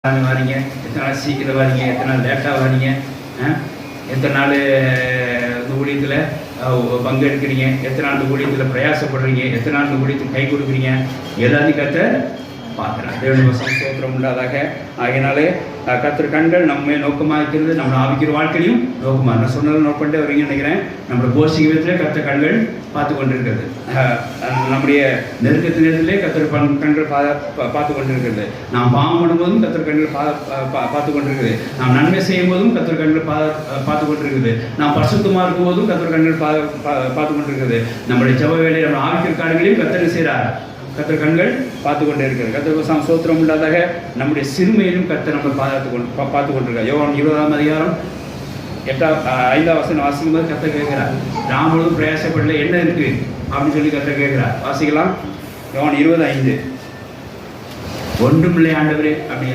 வரீங்க, எத்தனை நாள் சீக்கிரம் வரீங்க, எத்தனை நாள் லேட்டாக வரீங்க, எத்தனை நாள் இந்த ஊழியத்தில் பங்கெடுக்கிறீங்க, எத்தனை நாள் இந்த ஊழியத்தில் பிரயாசப்படுறீங்க, எத்தனை நாள் இந்த ஊழியத்துக்கு கை கொடுக்குறீங்க, எல்லாத்தையும் கர்த்தர் பார்க்குறேன். தேவனுடைய ஸ்தோத்திரம் உண்டாதாக. ஆகையினாலே கர்த்தர் கண்கள் நம்ம நோக்கமாக இருக்கிறது, நம்ம ஆவிக்கிற வாழ்க்கையிலையும் நோக்கமாக. நான் சொன்னதை நோட் பண்ணிட்டு வரீங்கன்னு நினைக்கிறேன். நம்மளோட போஷிக்க விதத்திலே கர்த்தர் கண்கள் பார்த்து கொண்டிருக்கிறது. நம்முடைய நெருக்கத்து நேரத்திலே கர்த்தர் கண்கள் பார்த்து கொண்டிருக்கிறது. நாம் பாவம் பண்ணும்போதும் கர்த்தர் கண்கள் பார்த்து கொண்டிருக்கிறது. நாம் நன்மை செய்யும் போதும் கர்த்தர் கண்கள் பார்த்து கொண்டிருக்கிறது. நாம் பரிசுத்தமாக இருக்கும் போதும் கர்த்தர் கண்கள் பார்த்து கொண்டிருக்கிறது. நம்முடைய ஜெப வேலை, நம்ம ஆவிக்கிற காரியங்களையும் கர்த்தர் செய்கிறார். கர்த்தர் கண்கள் பார்த்து கொண்டே இருக்கிறது. கர்த்தர் ஸ்தோத்திரம் உண்டாதாக. நம்முடைய சிறுமையிலும் கர்த்தர் நம்ம பார்த்து கொண்டிருக்கார். யோவான் 20ஆம் அதிகாரம் 5ஆம் வசனம் வாசிக்கும் போது கர்த்தர் கேட்கிறார், நான் முழுவதும் பிரயாசப்படல, என்ன இருக்கு அப்படின்னு சொல்லி கர்த்தர் கேட்கிறார். வாசிக்கலாம். யோவான் 20:5. ஒன்றுமில்லை ஆண்டவரே அப்படி